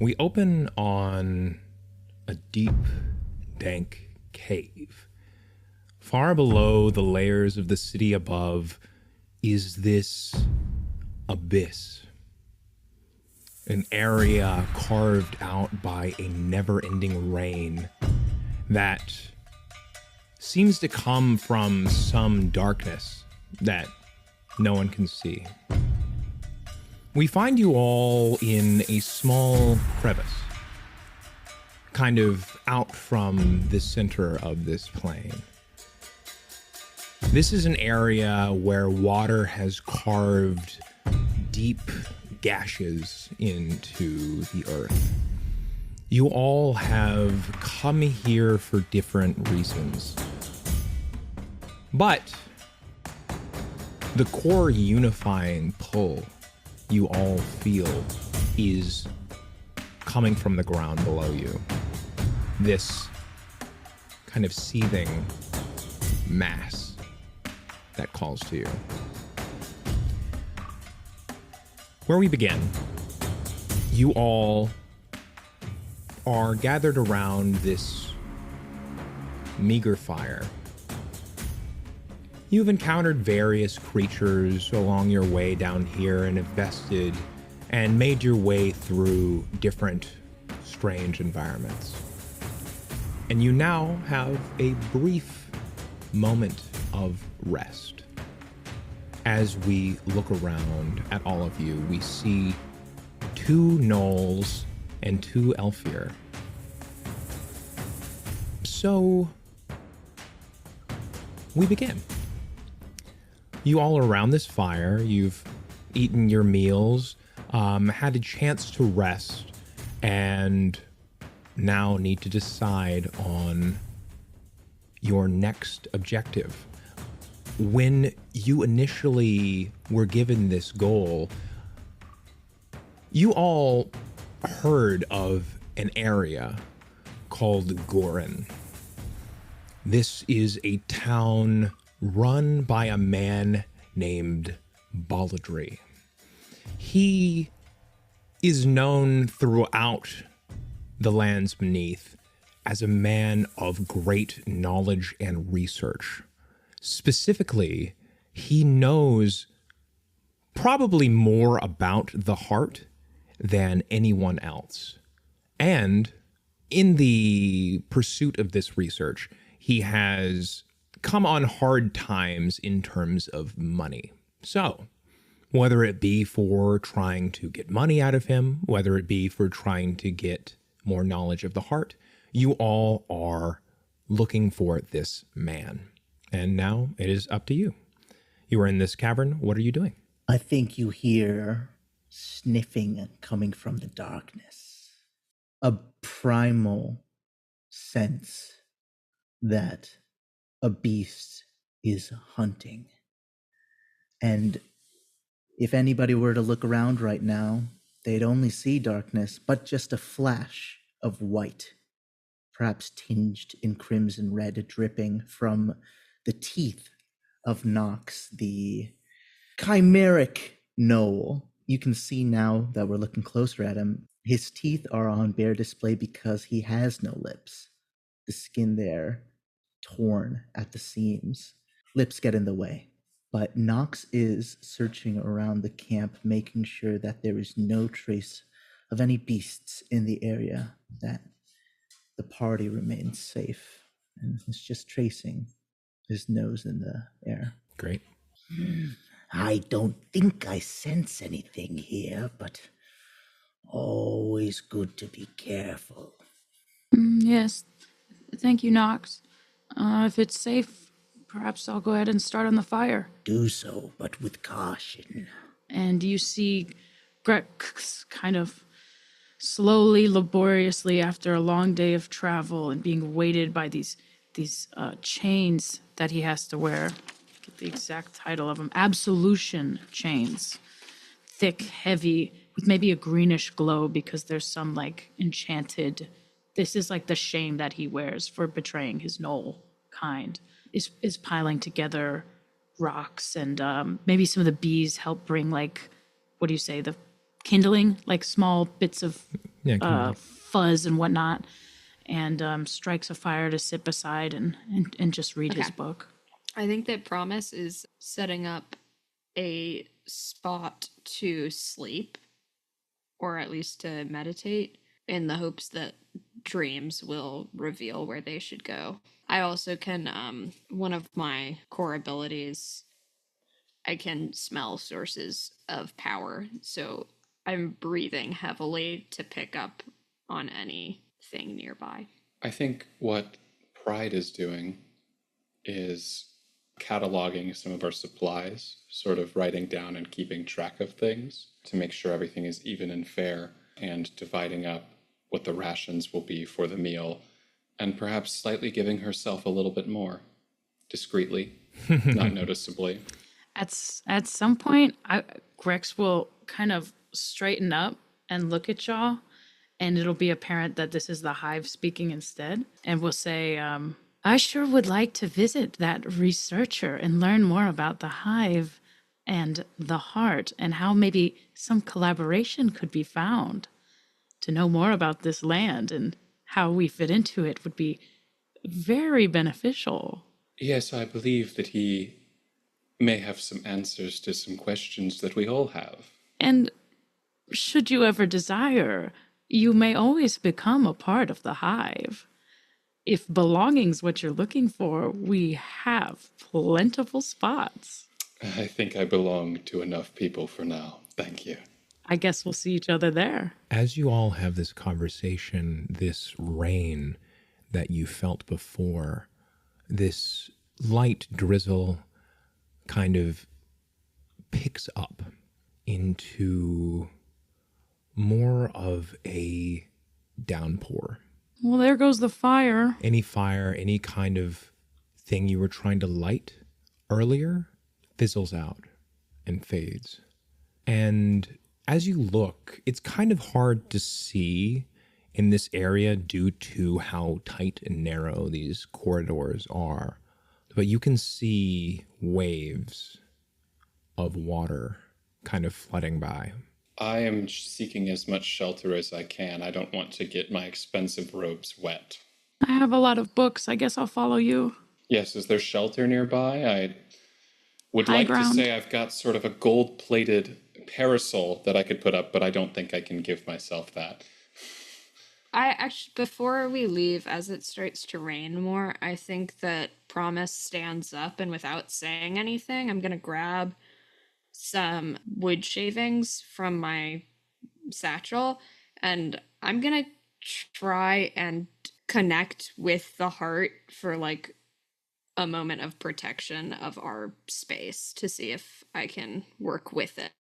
We open on a deep, dank cave. Far below the layers of the city above is this abyss. An area carved out by a never-ending rain that seems to come from some darkness that no one can see. We find you all in a small crevice, kind of out from the center of this plain. This is an area where water has carved deep gashes into the earth. You all have come here for different reasons. But the core unifying pull you all feel is coming from the ground below you. This kind of seething mass that calls to you. Where we begin, you all are gathered around this meager fire. You've encountered various creatures along your way down here and invested and made your way through different strange environments. And you now have a brief moment of rest. As we look around at all of you, we see 2 gnolls and 2 Elfir. So, we begin. You all are around this fire, you've eaten your meals, had a chance to rest, and now need to decide on your next objective. When you initially were given this goal, you all heard of an area called Gorin. This is a town run by a man named Balladry. He is known throughout the lands beneath as a man of great knowledge and research. Specifically, he knows probably more about the heart than anyone else. And in the pursuit of this research, he has come on hard times in terms of money. So, whether it be for trying to get money out of him, whether it be for trying to get more knowledge of the heart, you all are looking for this man. And now it is up to you. You are in this cavern. What are you doing? I think you hear sniffing coming from the darkness. A primal sense that a beast is hunting. And if anybody were to look around right now, they'd only see darkness, but just a flash of white, perhaps tinged in crimson red, dripping from the teeth of Nox, the chimeric gnoll. You can see now that we're looking closer at him, his teeth are on bare display because he has no lips. The skin there, torn at the seams. Lips get in the way. But Nox is searching around the camp, making sure that there is no trace of any beasts in the area, that the party remains safe. And he's just tracing his nose in the air. Great. I don't think I sense anything here, but always good to be careful. Yes, thank you, Nox. If it's safe, perhaps I'll go ahead and start on the fire. Do so, but with caution. And you see Grex kind of slowly, laboriously, after a long day of travel and being weighted by these chains that he has to wear. Get the exact title of them. Absolution chains. Thick, heavy, with maybe a greenish glow because there's some like enchanted. This is like the shame that he wears for betraying his gnoll kind. Is piling together rocks and maybe some of the bees help bring like, what do you say, the kindling, like small bits of Yeah, kind of like, fuzz and whatnot, and strikes a fire to sit beside and just read his Okay. book. I think that Promise is setting up a spot to sleep, or at least to meditate, in the hopes that dreams will reveal where they should go. I also can, one of my core abilities, I can smell sources of power. So I'm breathing heavily to pick up on anything nearby. I think what Pride is doing is cataloging some of our supplies, sort of writing down and keeping track of things to make sure everything is even and fair, and dividing up what the rations will be for the meal, and perhaps slightly giving herself a little bit more, discreetly, not noticeably. At some point, Grex will kind of straighten up and look at y'all, and it'll be apparent that this is the hive speaking instead, and we'll say, I sure would like to visit that researcher and learn more about the hive and the heart and how maybe some collaboration could be found. To know more about this land and how we fit into it would be very beneficial. Yes, I believe that he may have some answers to some questions that we all have. And should you ever desire, you may always become a part of the hive. If belonging's what you're looking for, we have plentiful spots. I think I belong to enough people for now. Thank you. I guess we'll see each other there. as you all have this conversation, this rain that you felt before, this light drizzle kind of picks up into more of a downpour. Well, there goes the fire. Any fire, any kind of thing you were trying to light earlier fizzles out and fades. And as you look, it's kind of hard to see in this area due to how tight and narrow these corridors are. But you can see waves of water kind of flooding by. I am seeking as much shelter as I can. I don't want to get my expensive robes wet. I have a lot of books. I guess I'll follow you. Yes, is there shelter nearby? I would High like ground. to say I've got sort of a gold-plated parasol that I could put up, but I don't think I can give myself that. I actually, before we leave, as it starts to rain more, I think that Promise stands up, and without saying anything, I'm going to grab some wood shavings from my satchel, and I'm going to try and connect with the heart for like a moment of protection of our space to see if I can work with it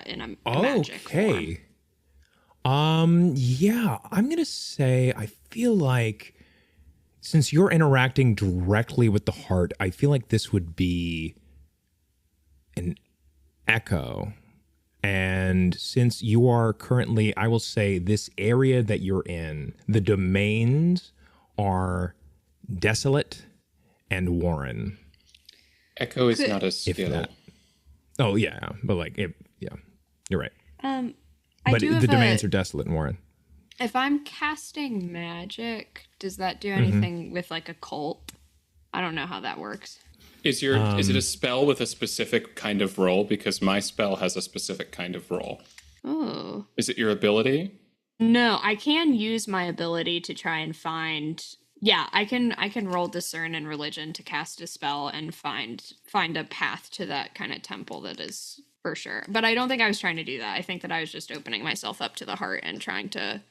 in a magic form. Yeah, I'm going to say I feel like since you're interacting directly with the heart, I feel like this would be an echo. And since you are currently, I will say this area that you're in, the domains are desolate and Warren. Echo is not a If skill. that. Oh, yeah. But like, yeah, you're right. I But do the have domains are desolate and Warren. If I'm casting magic, does that do Mm-hmm. anything with like a cult? I don't know how that works. Is it a spell with a specific kind of roll? Because my spell has a specific kind of roll. Oh. Is it your ability? No, I can use my ability to try and find. Yeah, I can roll discern and religion to cast a spell and find a path to that kind of temple that is for sure. But I don't think I was trying to do that. I think that I was just opening myself up to the heart and trying to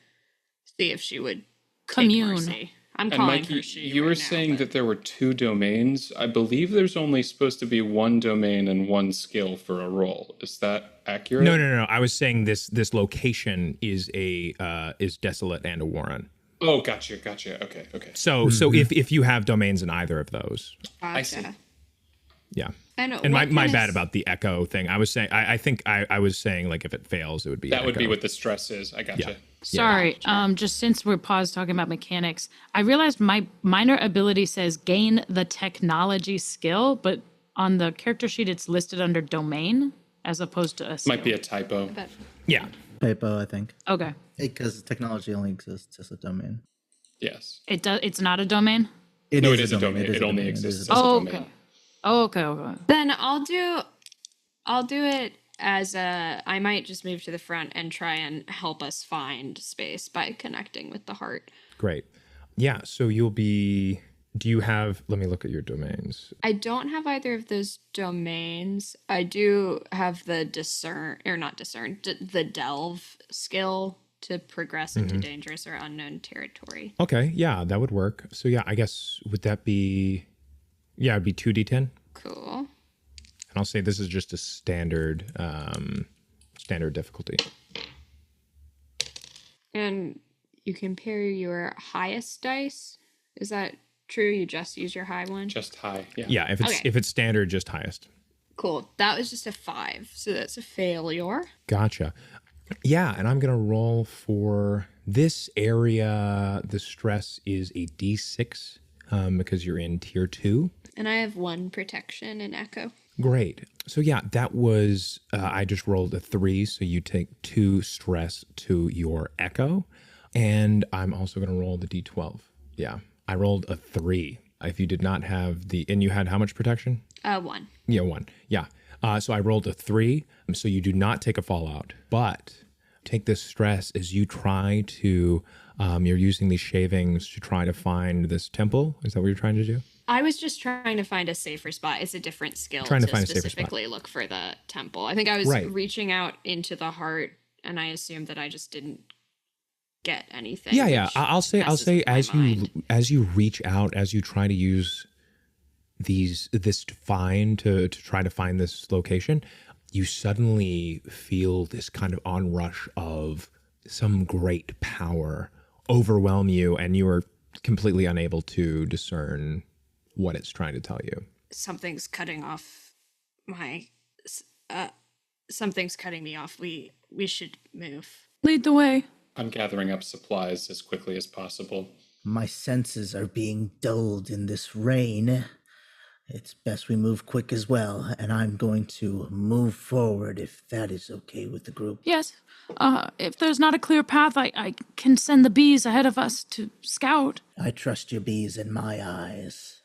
see if she would Commune. Take mercy. I'm And calling Mikey, her she. you right were now, saying but- that there were 2 domains. I believe there's only supposed to be 1 domain and 1 skill for a roll. Is that accurate? No. I was saying this location is is desolate and a Warren. Oh, gotcha. Okay. So if you have domains in either of those, I see. Gotcha. yeah. And And my what bad kind of- about the echo thing. I was saying I think I was saying like if it fails, it would be That would be echo. what the stress is. I gotcha. Yeah. Sorry, just since we're paused talking about mechanics, I realized my minor ability says gain the technology skill, but on the character sheet it's listed under domain as opposed to a skill. Might be a typo. but- Yeah. Papo, I think. Okay. Because technology only exists as a domain. Yes. It does. It's not a domain. It is a domain. It only exists as a Oh, domain. okay. Oh, okay. Okay. Then I'll do it as a. I might just move to the front and try and help us find space by connecting with the heart. Great. Yeah, so you'll be... Do you have... Let me look at your domains. I don't have either of those domains. I do have the the delve skill to progress into dangerous or unknown territory. Okay, yeah, that would work. So yeah, I guess, would that be... Yeah, it'd be 2d10. Cool. And I'll say this is just a standard difficulty. And you compare your highest dice. Is that true? You just use your high one? Just high. Yeah. Yeah, if it's standard, just highest. Cool. That was just a 5, so that's a failure. Gotcha. Yeah, and I'm gonna roll for this area. The stress is a d6 because you're in tier 2. And I have 1 protection and echo. Great. So yeah, that was I just rolled a 3, so you take 2 stress to your echo, and I'm also gonna roll the d12. Yeah, I rolled a 3. If you did not have and you had how much protection? 1. Yeah, 1. Yeah. So I rolled a 3, so you do not take a fallout, but take this stress as you try to, you're using these shavings to try to find this temple. Is that what you're trying to do? I was just trying to find a safer spot. It's a different skill Trying to find a safer specifically look for the temple. I think I was reaching out into the heart, and I assumed that I just didn't get anything. Yeah. I'll say as you reach out, as you try to use this to try to find this location, you suddenly feel this kind of onrush of some great power overwhelm you, and you are completely unable to discern what it's trying to tell you. Something's cutting off my. Something's cutting me off. We should move. Lead the way. I'm gathering up supplies as quickly as possible. My senses are being dulled in this rain. It's best we move quick as well, and I'm going to move forward if that is okay with the group. Yes. If there's not a clear path, I can send the bees ahead of us to scout. I trust your bees in my eyes.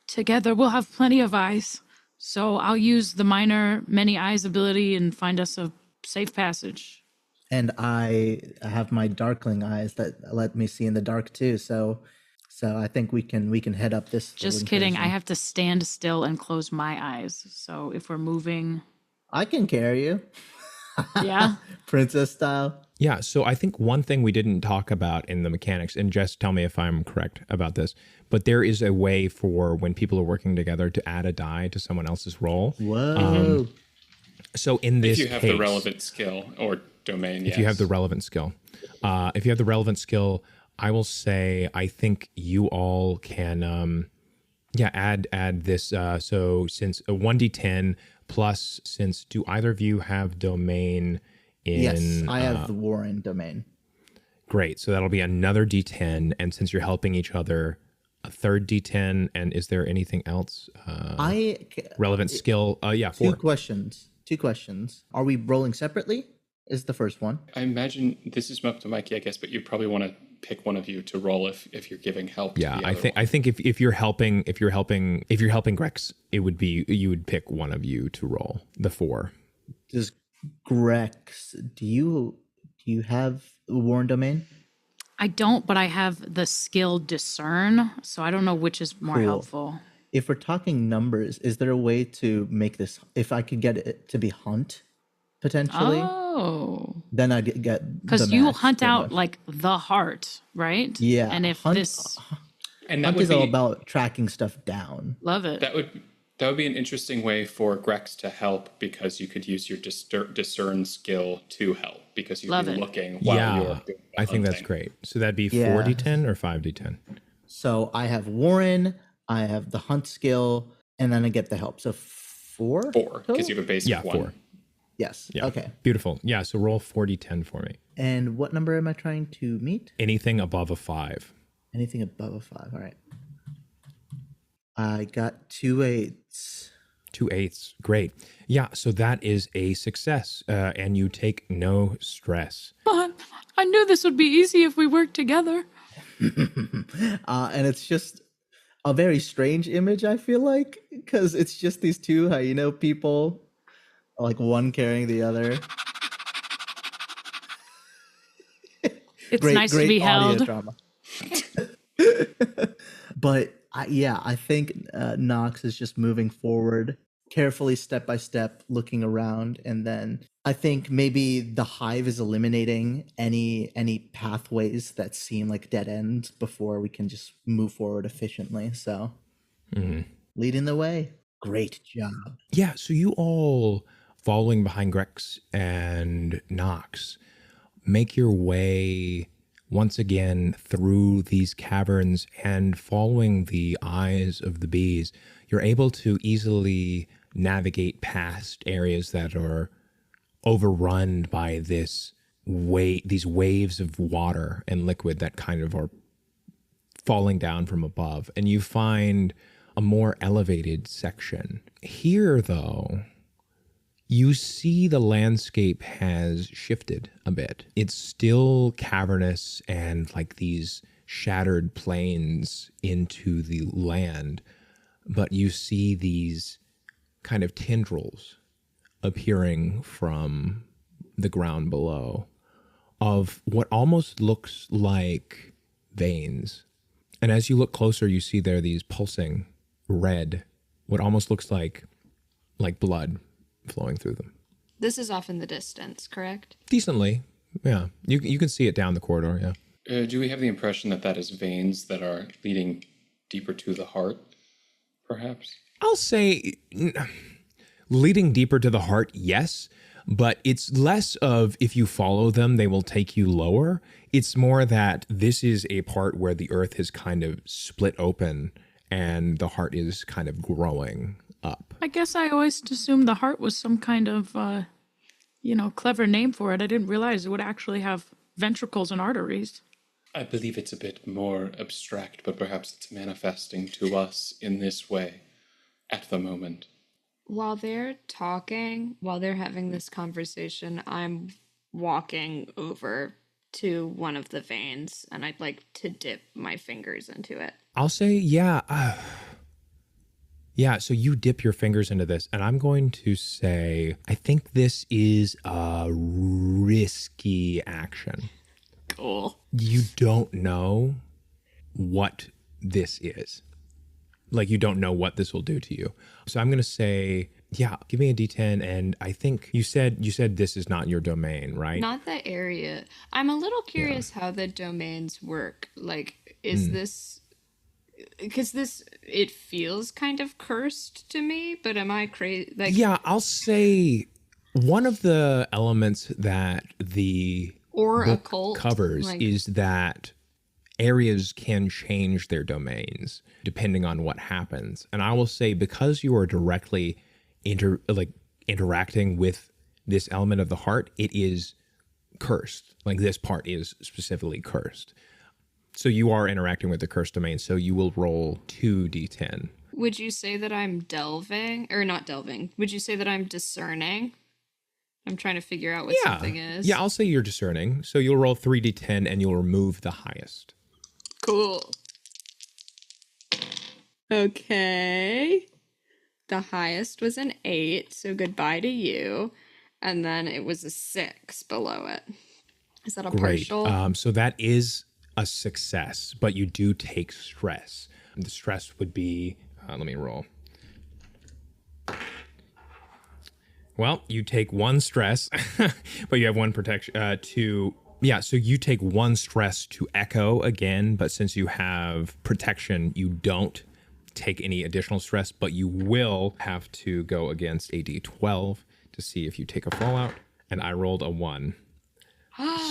Together, we'll have plenty of eyes. So I'll use the minor many eyes ability and find us a safe passage. And I have my darkling eyes that let me see in the dark too, so I think we can head up this. Just kidding. I have to stand still and close my eyes. So if we're moving, I can carry you. Yeah. Princess style. Yeah, so I think one thing we didn't talk about in the mechanics, and Jess, tell me if I'm correct about this, but there is a way for when people are working together to add a die to someone else's roll. Whoa. So in this If you have the relevant skill or domain, if you have the relevant skill. I will say I think you all can add this. So since a 1d10 plus, since do either of you have domain in... Yes, I have the Warren domain. Great. So that'll be another d10. And since you're helping each other, a third d10. And is there anything else? Relevant skill? 4. Two questions. Are we rolling separately? Is the first one. I imagine this is up to Mikey, I guess, but you probably want to pick one of you to roll if you're giving help. Yeah, I think if you're helping Grex, it would be you would pick one of you to roll the 4. Does Grex? Do you have a Warren domain? I don't, but I have the skill discern, so I don't know which is more helpful. If we're talking numbers, is there a way to make this? If I could get it to be hunt, potentially. Oh. Then I'd get because you hunt out like the heart, right? Yeah. And if hunt would is be all about tracking stuff down. Love it. That would be an interesting way for Grex to help, because you could use your discern skill to help, because you'd be looking while you're doing the I think that's hunting. great. So that'd be 4d10 or 5d10. So I have Warren, I have the hunt skill, and then I get the help. So 4? 4, because you have a base of 1. 4. Yes. Yeah. Okay. Beautiful. Yeah. So roll 4d10 for me. And what number am I trying to meet? Anything above a 5. Anything above a 5. All right. I got 2 8s. 2/8. Great. Yeah, so that is a success, and you take no stress. But I knew this would be easy if we worked together. And it's just a very strange image, I feel like, because it's just these two hyena people, like one carrying the other. It's nice to be audio held. drama. But I think Knox is just moving forward carefully, step by step, looking around, and then I think maybe the hive is eliminating any pathways that seem like dead ends before we can just move forward efficiently. So, leading the way. Great job. Yeah, so you all, following behind Grex and Knox, make your way once again through these caverns, and following the eyes of the bees, you're able to easily navigate past areas that are overrun by these waves of water and liquid that kind of are falling down from above. And you find a more elevated section. Here, though, you see the landscape has shifted a bit. It's still cavernous and like these shattered plains into the land, but you see these kind of tendrils appearing from the ground below of what almost looks like veins. And as you look closer, you see there these pulsing red, what almost looks like blood flowing through them. This is off in the distance, correct? Decently, yeah. You can see it down the corridor, yeah. Do we have the impression that that is veins that are leading deeper to the heart, perhaps? I'll say leading deeper to the heart, yes, but it's less of if you follow them, they will take you lower. It's more that this is a part where the earth has kind of split open and the heart is kind of growing up. I guess I always assumed the heart was some kind of, clever name for it. I didn't realize it would actually have ventricles and arteries. I believe it's a bit more abstract, but perhaps it's manifesting to us in this way at the moment. While they're talking, while they're having this conversation, I'm walking over to one of the veins, and I'd like to dip my fingers into it. I'll say, yeah. Yeah, so you dip your fingers into this, and I'm going to say, I think this is a risky action. Cool. You don't know what this is. Like, you don't know what this will do to you. So I'm going to say, yeah, give me a D10. And I think you said this is not your domain, right? Not the area. I'm a little curious how the domains work. Like, is this... Because it feels kind of cursed to me, but am I crazy? Like, yeah, I'll say one of the elements that the book occult covers is that areas can change their domains depending on what happens. And I will say, because you are directly interacting with this element of the heart, it is cursed. Like, this part is specifically cursed. So you are interacting with the cursed domain, so you will roll 2d10. Would you say that I'm delving? Or not delving. Would you say that I'm discerning? I'm trying to figure out what something is. Yeah, I'll say you're discerning. So you'll roll 3d10 and you'll remove the highest. Cool. Okay. The highest was an 8, so goodbye to you. And then it was a 6 below it. Is that a partial? So that is a success, but you do take stress. The stress would be, let me roll. Well, you take 1 stress, but you have 1 protection so you take 1 stress to echo again, but since you have protection, you don't take any additional stress, but you will have to go against a D12 to see if you take a fallout, and I rolled a 1.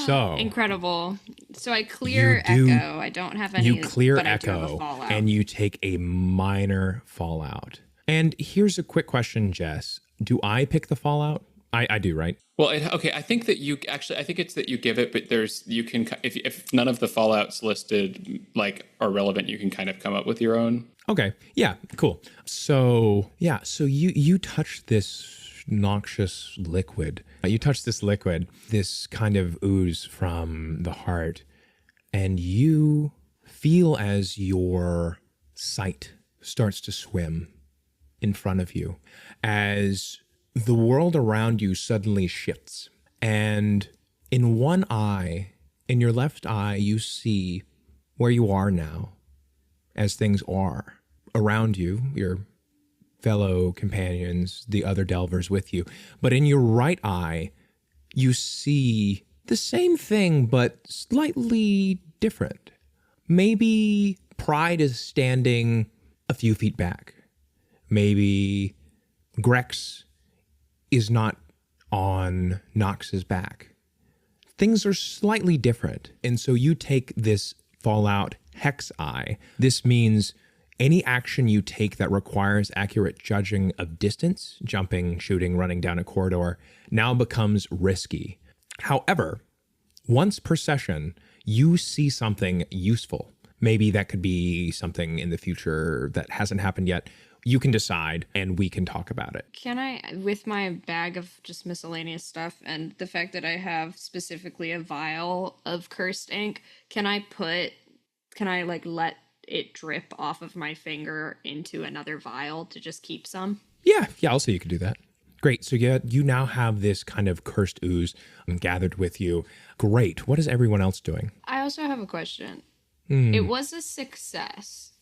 So incredible. So I clear echo. I don't have any. You clear but echo, I do have a fallout. And you take a minor fallout. And here's a quick question, Jess. Do I pick the fallout, I do, right? Well, okay. I think it's that you give it, but you can, if none of the fallouts listed like are relevant, you can kind of come up with your own. Okay. Yeah. Cool. So you touch this noxious liquid. You touch this liquid, this kind of ooze from the heart, and you feel as your sight starts to swim in front of you, as the world around you suddenly shifts. And in one eye, in your left eye, you see where you are now, as things are around you, your fellow companions, the other delvers with you. But in your right eye, you see the same thing, but slightly different. Maybe Pride is standing a few feet back. Maybe Grex is not on Nox's back. Things are slightly different. And so you take this Fallout Hex Eye. This means any action you take that requires accurate judging of distance, jumping, shooting, running down a corridor, now becomes risky. However, once per session, you see something useful. Maybe that could be something in the future that hasn't happened yet. You can decide, and we can talk about it. Can I, with my bag of just miscellaneous stuff and the fact that I have specifically a vial of cursed ink, can I like let it drip off of my finger into another vial to just keep some? Yeah, I'll say you could do that. Great. So you now have this kind of cursed ooze gathered with you. Great. What is everyone else doing? I also have a question. It was a success.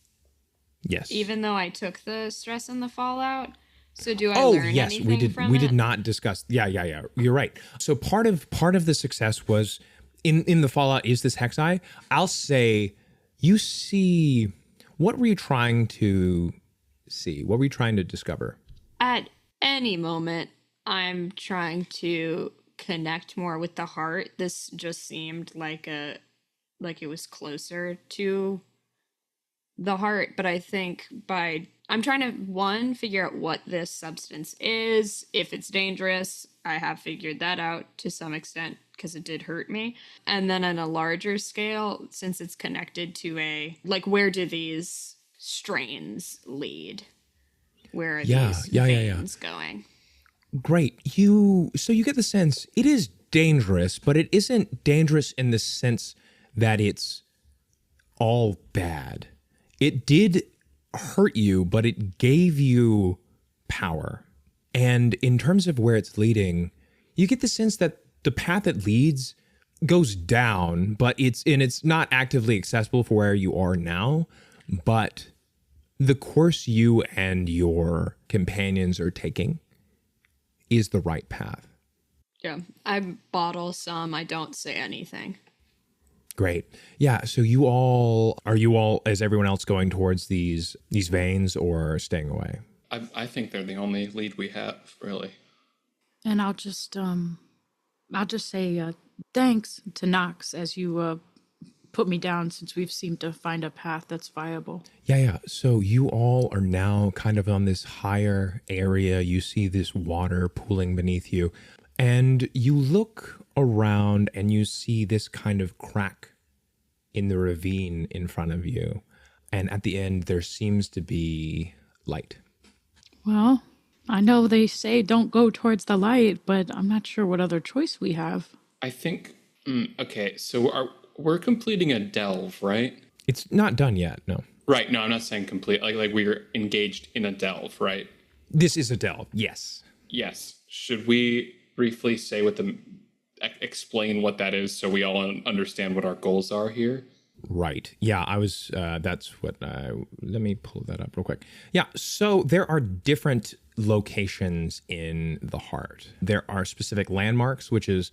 Yes. Even though I took the stress and the fallout. So do I learn anything from it? We did not discuss. Yeah. You're right. So part of the success was in the fallout is this hex eye. I'll say you see, what were you trying to see? What were you trying to discover? At any moment, I'm trying to connect more with the heart. This just seemed like it was closer to the heart, but I think I'm trying to figure out what this substance is, if it's dangerous. I have figured that out to some extent because it did hurt me. And then on a larger scale, since it's connected to where do these strains lead? Where are these veins going? Great. So you get the sense it is dangerous, but it isn't dangerous in the sense that it's all bad. It did hurt you, but it gave you power. And in terms of where it's leading, you get the sense that the path it leads goes down, but it's not actively accessible for where you are now. But the course you and your companions are taking is the right path. Yeah, I bottle some. I don't say anything. Great. Yeah. So is everyone else going towards these veins or staying away? I think they're the only lead we have, really. And I'll just say thanks to Nox as you put me down, since we've seemed to find a path that's viable. Yeah. So you all are now kind of on this higher area. You see this water pooling beneath you, and you look around and you see this kind of crack in the ravine in front of you. And at the end, there seems to be light. Well, I know they say don't go towards the light, but I'm not sure what other choice we have. I think, okay, so we're completing a delve, right? It's not done yet, no. Right, no, I'm not saying complete. Like we're engaged in a delve, right? This is a delve, yes. Yes. Should we briefly say explain what that is so we all understand what our goals are here? Right. Yeah, that's what, let me pull that up real quick. Yeah, so there are different locations in the heart. There are specific landmarks, which is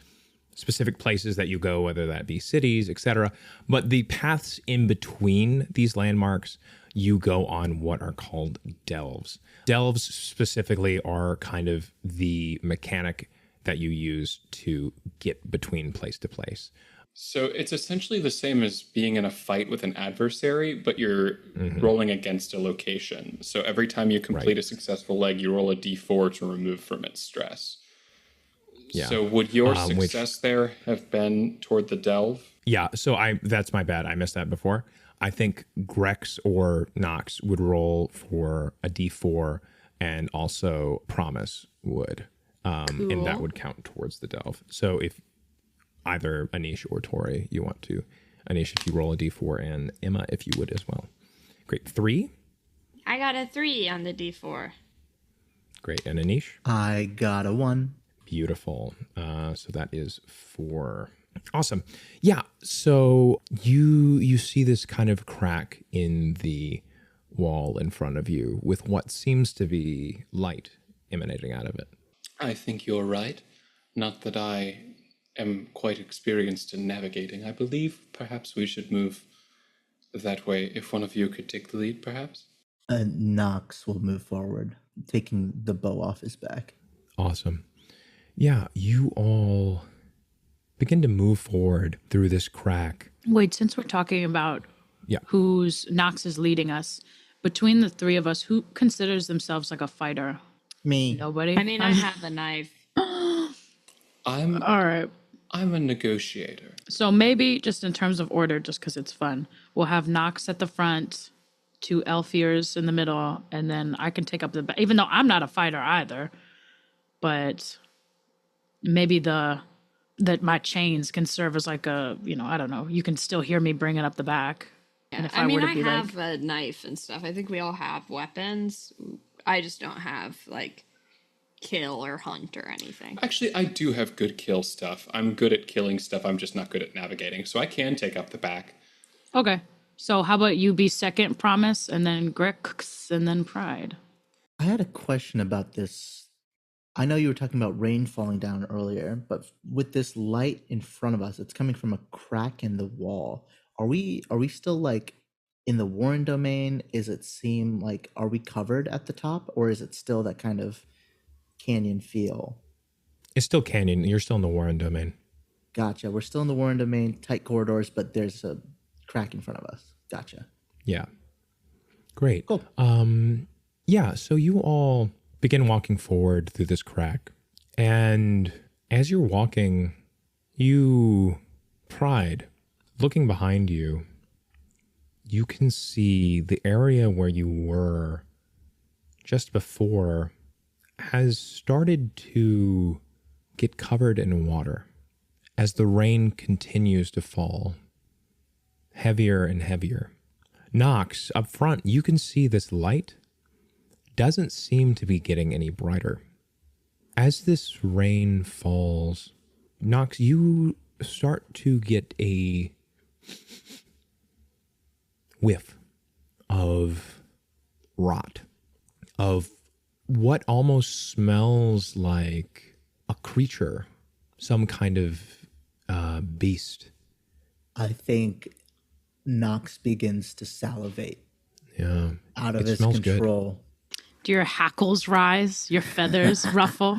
specific places that you go, whether that be cities, etc. But the paths in between these landmarks, you go on what are called delves. Delves specifically are kind of the mechanic that you use to get between place to place. So it's essentially the same as being in a fight with an adversary, but you're rolling against a location. So every time you complete a successful leg, you roll a d4 to remove from its stress. Yeah. So would your Which- success there have been toward the delve? Yeah, so that's my bad. I missed that before. I think Grex or Nox would roll for a D4, and also Promise would. And that Cool. would count towards the delve. So if either Anish or Tori, you want to. Anish, if you roll a D4, and Emma, if you would as well. Great. 3. I got a 3 on the D4. Great. And Anish? I got a 1. Beautiful. So that is 4. Awesome. Yeah. So you see this kind of crack in the wall in front of you with what seems to be light emanating out of it. I think you're right. Not that I am quite experienced in navigating. I believe perhaps we should move that way. If one of you could take the lead, perhaps? Nox will move forward, taking the bow off his back. Awesome. Yeah. You all begin to move forward through this crack. Wait, since we're talking about Yeah. who's Nox is leading us, between the three of us, who considers themselves like a fighter? Me. Nobody? I mean, I have a knife. I'm All right. I'm a negotiator. So maybe just in terms of order, just because it's fun, we'll have Nox at the front, 2 Elfiers in the middle, and then I can take up the back, even though I'm not a fighter either. But maybe that my chains can serve as like a, I don't know, you can still hear me bringing up the back. And Yeah, if I mean, were to I be have a knife and stuff. I think we all have weapons. I just don't have, like, kill or hunt or anything. Actually, I do have good kill stuff. I'm good at killing stuff. I'm just not good at navigating. So I can take up the back. Okay. So how about you be second, Promise, and then Grex, and then Pride? I had a question about this. I know you were talking about rain falling down earlier, but with this light in front of us, it's coming from a crack in the wall. Are we still like in the Warren domain? Is it seem like, are we covered at the top, or is it still that kind of canyon feel? It's still canyon. You're still in the Warren domain. Gotcha. We're still in the Warren domain, tight corridors, but there's a crack in front of us. Gotcha. Yeah. Great. Cool. Yeah, so you all begin walking forward through this crack. And as you're walking, Pride, looking behind you, you can see the area where you were just before has started to get covered in water as the rain continues to fall heavier and heavier. Nox, up front, you can see this light doesn't seem to be getting any brighter. As this rain falls, Nox, you start to get a whiff of rot, of what almost smells like a creature, some kind of beast. I think Nox begins to salivate Yeah, out of it his smells good. control. Do your hackles rise? Your feathers ruffle?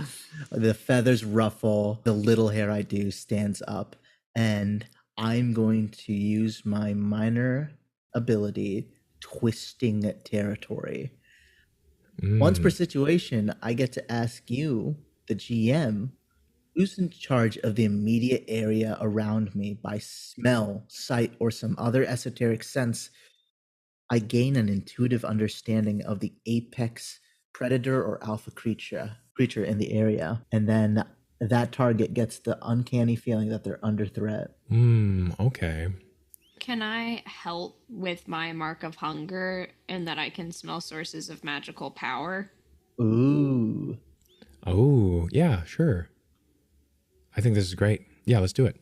The feathers ruffle. The little hair I do stands up, and I'm going to use my minor ability, Twisting Territory. Once per situation, I get to ask you, the GM, who's in charge of the immediate area around me by smell, sight, or some other esoteric sense. I gain an intuitive understanding of the apex predator or alpha creature in the area, and then that target gets the uncanny feeling that they're under threat. Okay. Can I help with my mark of hunger and that I can smell sources of magical power? Ooh. Oh, yeah, sure. I think this is great. Yeah, let's do it.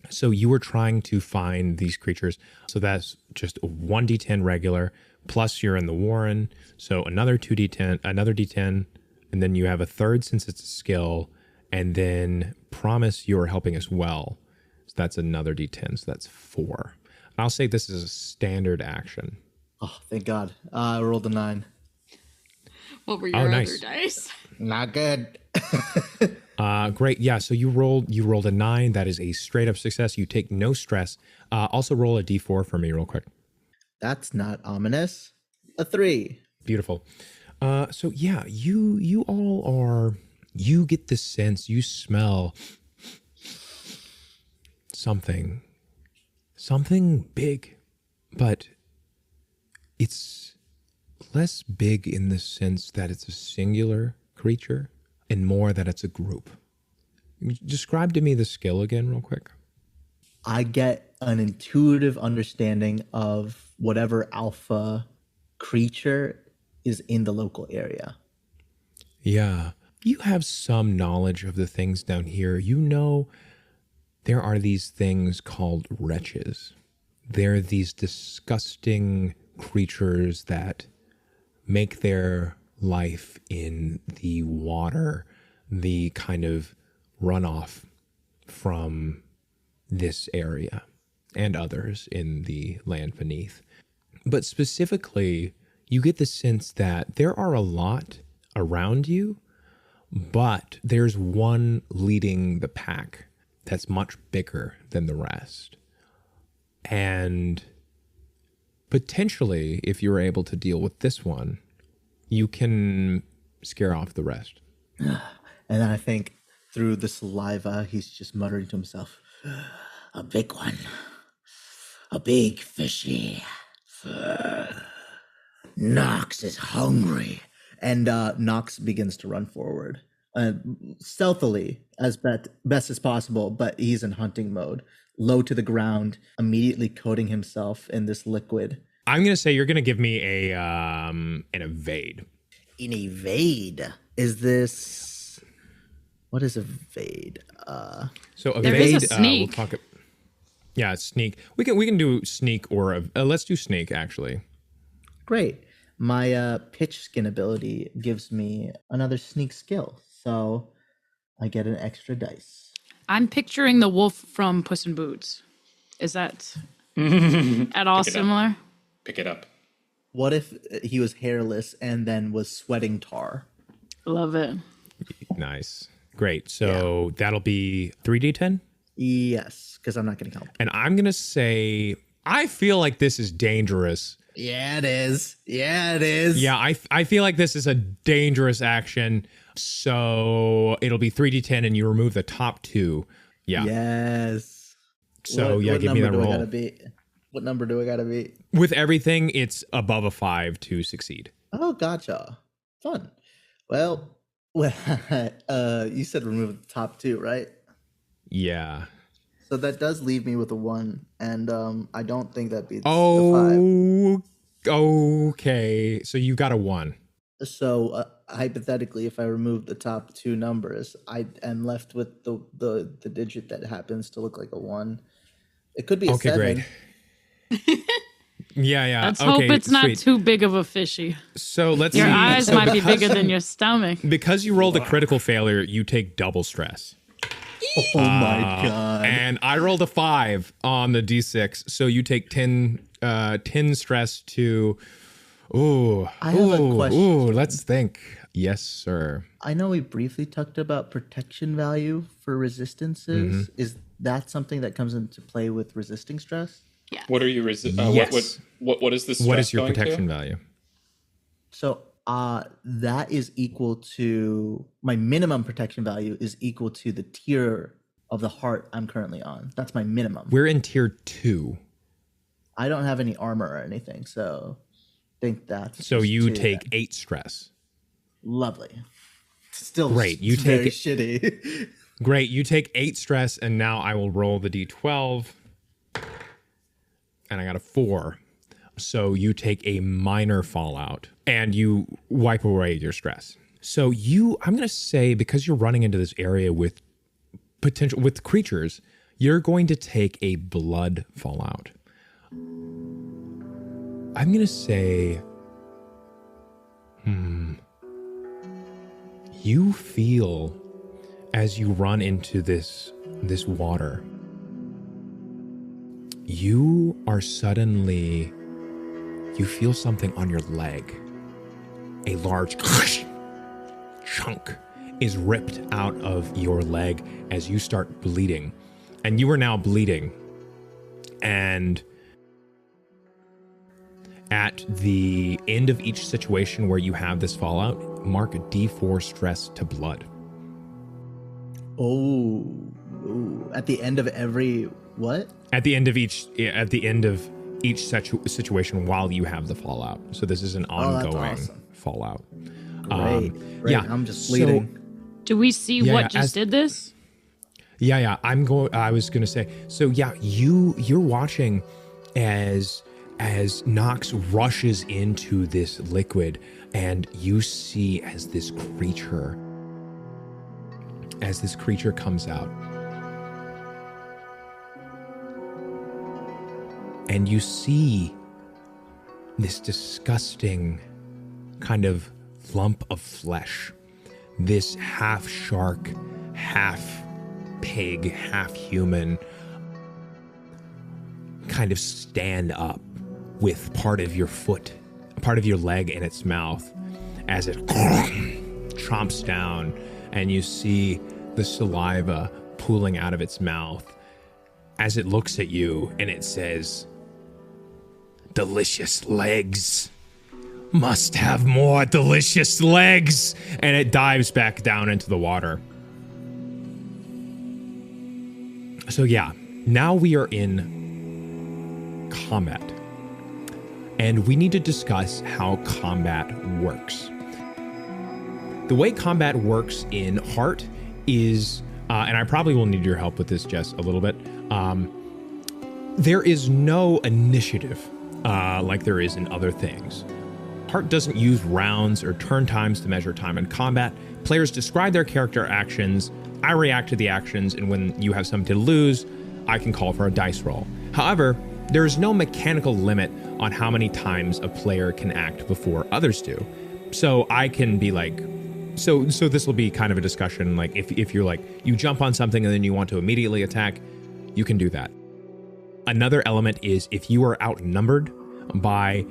So you were trying to find these creatures. So that's just a 1d10 regular, plus you're in the Warren. So another 2d10, another d10, and then you have a third since it's a skill, and then Promise you're helping as well. So that's another d10, so that's 4. And I'll say this is a standard action. Oh, thank God. I rolled a 9. What were your nice. other dice? Not good. Great. Yeah. So you rolled a 9. That is a straight up success. You take no stress. Also roll a d4 for me real quick. That's not ominous. A 3. Beautiful. So yeah, you all are you get the sense, you smell something big, but it's less big in the sense that it's a singular creature and more that it's a group. Describe to me the skill again real quick. I get an intuitive understanding of whatever alpha creature is in the local area. Yeah. You have some knowledge of the things down here. You know there are these things called wretches. They're these disgusting creatures that make their life in the water, the kind of runoff from this area and others in the land beneath. But specifically, you get the sense that there are a lot around you, but there's one leading the pack that's much bigger than the rest. And potentially, if you're able to deal with this one, you can scare off the rest. And then I think through the saliva, he's just muttering to himself, a big one. A big fishy. Nox is hungry. And Nox begins to run forward. Stealthily, as best as possible, but he's in hunting mode. Low to the ground, immediately coating himself in this liquid. I'm going to say you're going to give me an evade. An evade? Is this... What is evade? So evade, there is a sneak. We'll talk. Yeah, sneak. We can do sneak or let's do sneak actually. Great. My pitch skin ability gives me another sneak skill, so I get an extra dice. I'm picturing the wolf from Puss in Boots. Is that at all similar? Pick it up. What if he was hairless and then was sweating tar? Love it. Nice. Great. So that'll be 3d10? Yes, because I'm not getting help. And I'm going to say, I feel like this is dangerous. Yeah, it is. Yeah, it is. Yeah, I feel like this is a dangerous action. So it'll be 3d10 and you remove the top two. Yeah. Yes. So give me that roll. What number do I gotta beat? With everything, it's above a 5 to succeed. Oh, gotcha. Fun. Well, you said remove the top two, right? Yeah. So that does leave me with a 1, and I don't think that beats the 5. Okay. So you got a 1. So hypothetically, if I remove the top two numbers, I am left with the digit that happens to look like a 1. It could be a 7. Great. Yeah. Let's hope it's not too big of a fishy. So let's Your see. eyes might be bigger than your stomach. Because you rolled a critical failure, you take double stress. Oh my god. And I rolled a 5 on the d6, so you take 10 stress to... I have a question. Let's think. Yes, sir. I know we briefly talked about protection value for resistances. Mm-hmm. Is that something that comes into play with resisting stress? Yeah. What are you Yes. What is this? What is your protection value? So that is equal to my minimum protection value is equal to the tier of the heart I'm currently on. That's my minimum. We're in tier 2. I don't have any armor or anything, so I think that's So you 2 take then. 8 stress. Lovely. Still Great. You very take shitty. Great. You take 8 stress, and now I will roll the d12. And I got a 4. So you take a minor fallout, and you wipe away your stress. So I'm going to say, because you're running into this area with creatures, you're going to take a blood fallout. I'm going to say, you feel as you run into this water, you feel something on your leg. A large chunk is ripped out of your leg as you start bleeding. And you are now bleeding. And at the end of each situation where you have this fallout, mark D4 stress to blood. Oh, ooh. At the end of every what? At the end of each situation while you have the fallout. So this is an ongoing awesome. fallout. Great. Yeah. I'm just bleeding. So, Do we see what just did this? Yeah. I was gonna say. So yeah, you're watching as Nox rushes into this liquid, and you see as this creature comes out, and you see this disgusting kind of lump of flesh, this half shark, half pig, half human, kind of stand up with part of your leg in its mouth as it chomps down, and you see the saliva pooling out of its mouth as it looks at you, and it says, "Delicious legs. Must have more delicious legs." And it dives back down into the water. So yeah, now we are in combat. And we need to discuss how combat works. The way combat works in Heart is, and I probably will need your help with this, Jess, a little bit. There is no initiative like there is in other things. Heart doesn't use rounds or turn times to measure time in combat. Players describe their character actions. I react to the actions, and when you have something to lose, I can call for a dice roll. However, there is no mechanical limit on how many times a player can act before others do. So I can be like, so this will be kind of a discussion, like if you're like, you jump on something and then you want to immediately attack, you can do that. Another element is if you are outnumbered by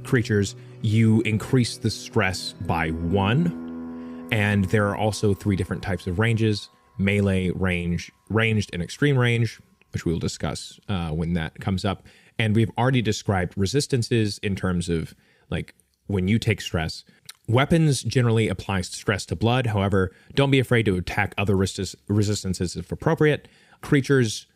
creatures, you increase the stress by 1. And there are also 3 different types of ranges: melee, ranged, and extreme range, which we will discuss when that comes up. And we've already described resistances in terms of like when you take stress. Weapons generally apply stress to blood. However, don't be afraid to attack other resistances if appropriate. Creatures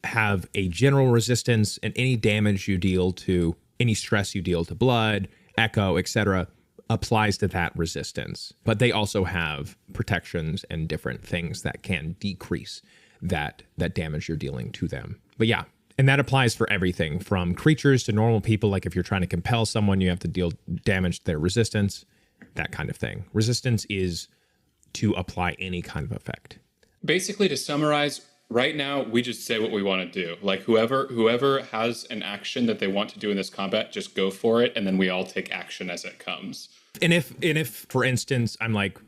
have a general resistance, and any damage you deal to, any stress you deal to blood, echo, etc., applies to that resistance. But they also have protections and different things that can decrease that damage you're dealing to them. But yeah, and that applies for everything from creatures to normal people. Like if you're trying to compel someone, you have to deal damage to their resistance, that kind of thing. Resistance is to apply any kind of effect. Basically, to summarize, right now we just say what we want to do. Like whoever has an action that they want to do in this combat, just go for it, and then we all take action as it comes. And if for instance, I'm like,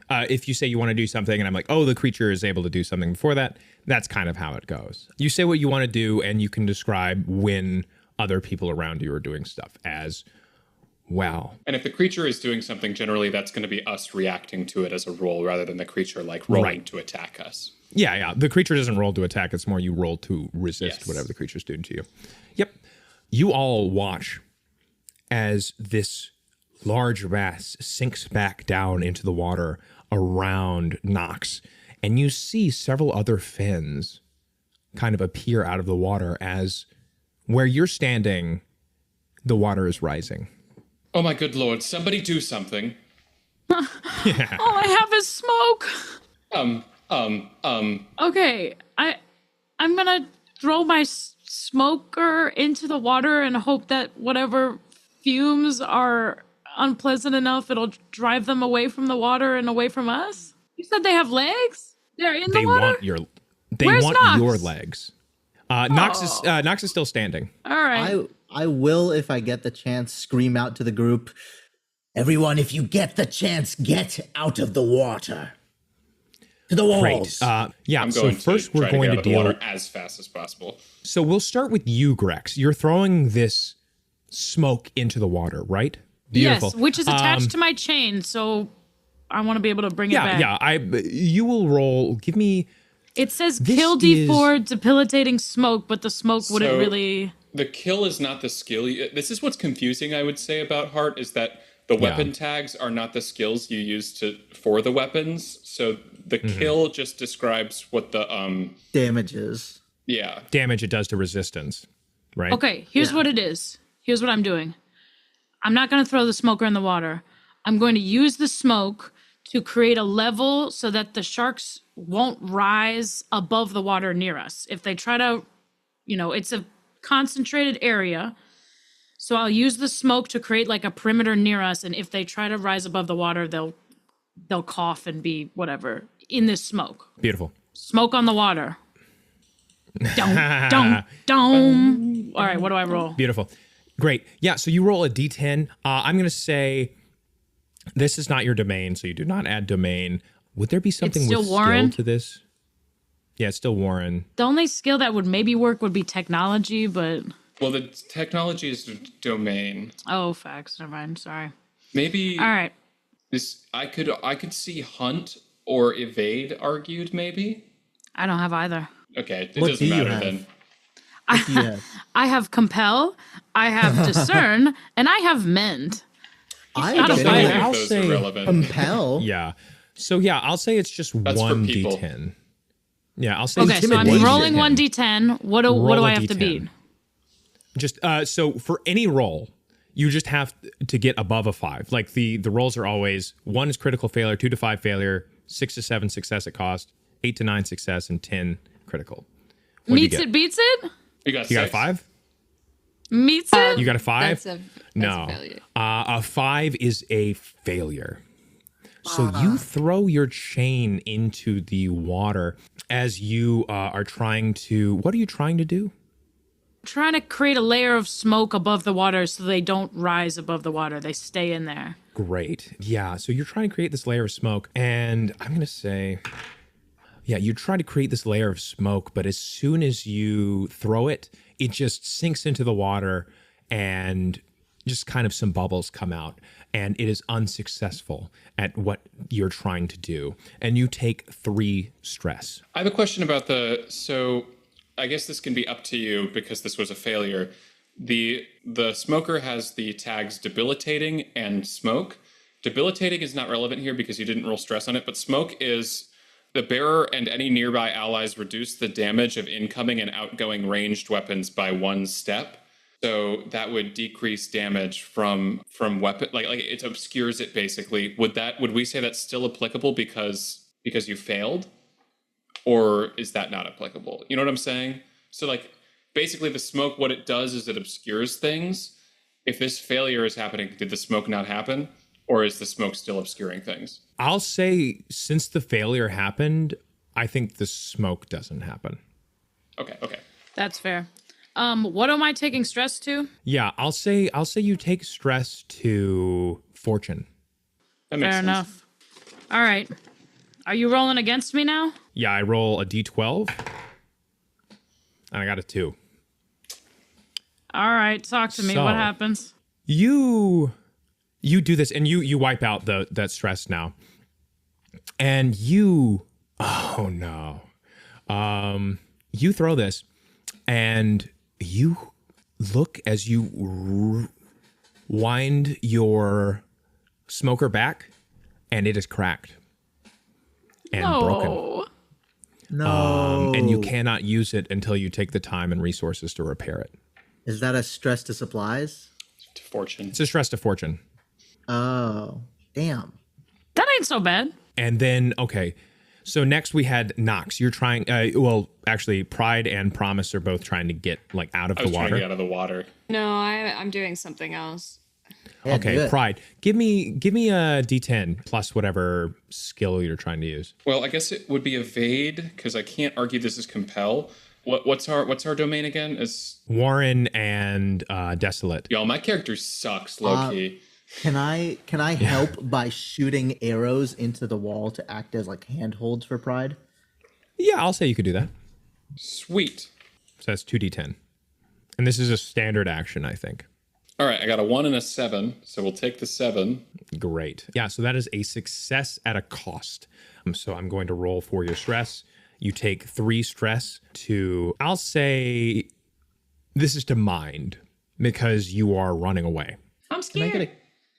if you say you want to do something and I'm like, oh, the creature is able to do something before that, that's kind of how it goes. You say what you want to do, and you can describe when other people around you are doing stuff as well. And if the creature is doing something, generally that's going to be us reacting to it as a roll rather than the creature like rolling to attack us. Yeah. The creature doesn't roll to attack. It's more you roll to resist whatever the creature's doing to you. Yep. You all watch as this large wrasse sinks back down into the water around Nox, and you see several other fins kind of appear out of the water as where you're standing, the water is rising. Oh my good lord, somebody do something. Yeah. All I have is smoke. Okay, I'm gonna throw my smoker into the water and hope that whatever fumes are unpleasant enough, it'll drive them away from the water and away from us. You said they have legs? They're in the water? They Where's want Nox? your legs. Nox is still standing. All right. I will, if I get the chance, scream out to the group, "Everyone, if you get the chance, get out of the water. To the walls." Great. Yeah, I'm so going first to we're try going to to get out of deal... the water as fast as possible. So we'll start with you, Grex. You're throwing this smoke into the water, right? Beautiful. Yes, which is attached to my chain, so I want to be able to bring it back. Yeah, you will roll. Give me... It says kill D4 debilitating smoke, but the smoke wouldn't really... The kill is not the skill. This is what's confusing, I would say, about Heart, is that the weapon tags are not the skills you use for the weapons. So The kill just describes what the Damages. yeah. Damage it does to resistance, right? Okay, here's what it is. Here's what I'm doing. I'm not going to throw the smoker in the water. I'm going to use the smoke to create a level so that the sharks won't rise above the water near us. If they try to, it's a concentrated area. So I'll use the smoke to create like a perimeter near us, and if they try to rise above the water, they'll cough and be whatever in this smoke. Beautiful. Smoke on the water. Don't. All right, what do I roll? Beautiful. Great. Yeah, so you roll a d10. I'm going to say this is not your domain, so you do not add domain. Would there be something with Warren? skill to this? Yeah, it's still Warren. The only skill that would maybe work would be technology, but... Well, the technology is domain. Oh, facts. Never mind. Sorry. Maybe... All right. This I could see hunt or evade argued, maybe? I don't have either. Okay, it What doesn't do you matter have? then. What do you have? I have compel, I have discern, and I have mend. I not a have fighter. Any I'll of those say are relevant. compel. Yeah. So yeah, I'll say it's just That's for one people. d10. Yeah, I'll say Okay, so I'm Intimidation. rolling 1d10. What do Roll I a have to D10. beat? Just so for any roll, you just have to get above a 5. Like the rolls are always 1 is critical failure, 2 to 5 failure, 6 to 7 success at cost, 8 to 9 success, and 10 critical. What do you Meets get? it, beats it? You got You got a six. 5? Meets it? You got a 5? That's No. a failure. A 5 is a failure. So you throw your chain into the water as you are trying to. What are you trying to do? Trying to create a layer of smoke above the water so they don't rise above the water. They stay in there. Great. Yeah. So you're trying to create this layer of smoke. And I'm going to say, yeah, you try to create this layer of smoke, but as soon as you throw it, it just sinks into the water and just kind of some bubbles come out. And it is unsuccessful at what you're trying to do. And you take 3 stress. I have a question about so I guess this can be up to you because this was a failure. The smoker has the tags debilitating and smoke. Debilitating is not relevant here because you didn't roll stress on it, but smoke is the bearer and any nearby allies reduce the damage of incoming and outgoing ranged weapons by 1 step. So that would decrease damage from weapon, like it obscures it basically. Would we say that's still applicable because you failed, or is that not applicable? You know what I'm saying? So like basically the smoke, what it does is it obscures things. If this failure is happening, did the smoke not happen, or is the smoke still obscuring things? I'll say since the failure happened, I think the smoke doesn't happen. Okay. That's fair. What am I taking stress to? Yeah, I'll say you take stress to fortune. That makes Fair sense. enough. All right. Are you rolling against me now? Yeah, I roll a d12, and I got a 2. All right. Talk to me. So- What happens? You do this, and you wipe out that stress now, and oh no, you throw this, and you look as you wind your smoker back, and it is cracked and broken. Oh. No. And you cannot use it until you take the time and resources to repair it. Is that a stress to supplies? To fortune. It's a stress to fortune. Oh, damn. That ain't so bad. And then, okay, so next we had Nox. You're trying, actually, Pride and Promise are both trying to get, out of I the was trying to water. get out of the water. No, I'm doing something else. Yeah, do Okay, it. Pride. Give me a D10 plus whatever skill you're trying to use. Well, I guess it would be evade because I can't argue this is compel. What's our domain again? Is Warren and Desolate. y'all? My character sucks, low key. Can I help by shooting arrows into the wall to act as handholds for Pride? Yeah, I'll say you could do that. Sweet. So that's 2D10. And this is a standard action, I think. All right, I got a 1 and a 7, so we'll take the 7. Great. Yeah, so that is a success at a cost. So I'm going to roll for your stress. You take 3 stress to, I'll say, this is to mind because you are running away. I'm Can I scared. get a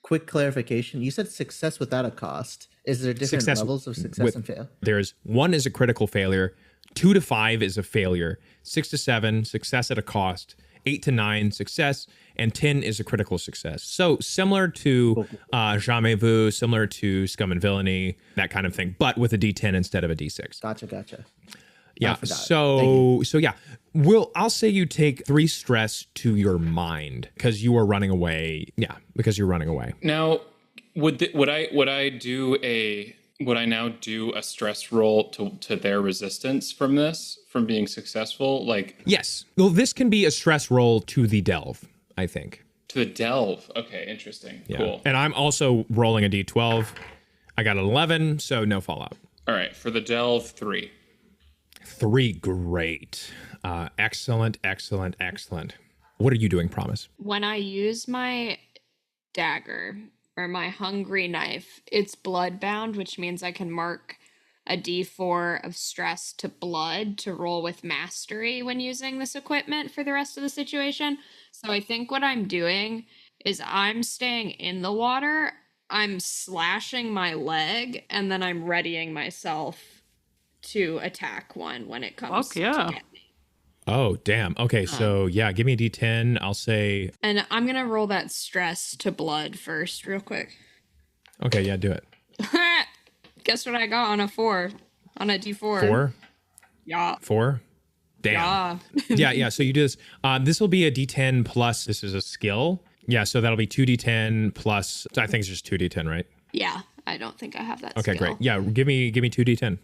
quick clarification? You said success without a cost. Is there different success levels of success and fail? There's 1 is a critical failure, 2 to 5 is a failure, 6 to 7 success at a cost, 8 to 9 success, and 10 is a critical success. So similar to Jamais Vu, similar to Scum and Villainy, that kind of thing, but with a D10 instead of a D6. Gotcha. Yeah. So yeah, I'll say you take 3 stress to your mind because you are running away. Yeah, because you're running away. Now, would I now do a stress roll to their resistance from being successful? Like, yes. Well, this can be a stress roll to the delve, I think. To the delve. Okay, interesting. Yeah. Cool. And I'm also rolling a D12. I got an 11, so no fallout. All right, for the delve, 3. 3, great. Excellent. What are you doing, Promise? When I use my dagger or my hungry knife, it's blood bound, which means I can mark a d4 of stress to blood to roll with mastery when using this equipment for the rest of the situation. So I think what I'm doing is I'm staying in the water, I'm slashing my leg, and then I'm readying myself to attack one when it comes to get me. Oh, damn. Okay, so yeah, give me a D10. I'll say... And I'm going to roll that stress to blood first real quick. Okay, yeah, do it. Guess what I got on a 4? On a D4. 4? Yeah. 4? Damn. Yeah, so you do this. This will be a D10 plus, this is a skill. Yeah, so that'll be 2D10 plus, I think it's just 2D10, right? Yeah, I don't think I have that Okay, skill. great. Yeah, give me 2D10.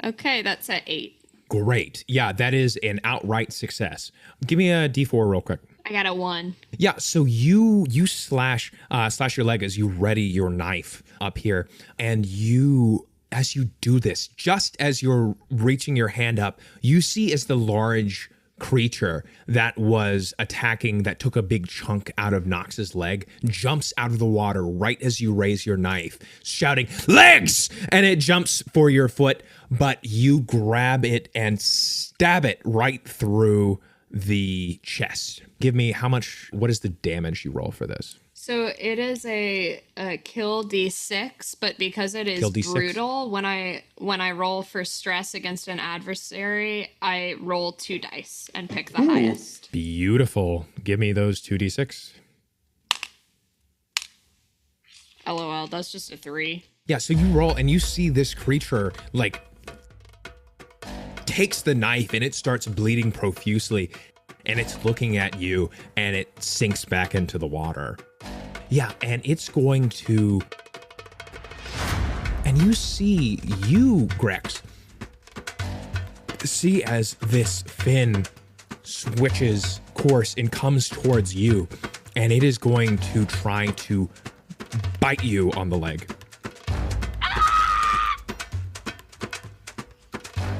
Okay, that's at 8. Great. Yeah, that is an outright success. Give me a D4 real quick. I got a 1. Yeah, so you slash your leg as you ready your knife up here, and as you do this, just as you're reaching your hand up, you see as the large creature that was attacking, that took a big chunk out of Nox's leg, jumps out of the water right as you raise your knife, shouting, "Legs!" And it jumps for your foot, but you grab it and stab it right through the chest. Give me what is the damage you roll for this? So it is a kill D6, but because it is brutal, when I roll for stress against an adversary, I roll 2 dice and pick the highest. Beautiful. Give me those 2d6. LOL, that's just a 3. Yeah, so you roll and you see this creature takes the knife and it starts bleeding profusely, and it's looking at you and it sinks back into the water. Yeah, and it's going to... And you see, Grex, see as this fin switches course and comes towards you, and it is going to try to bite you on the leg.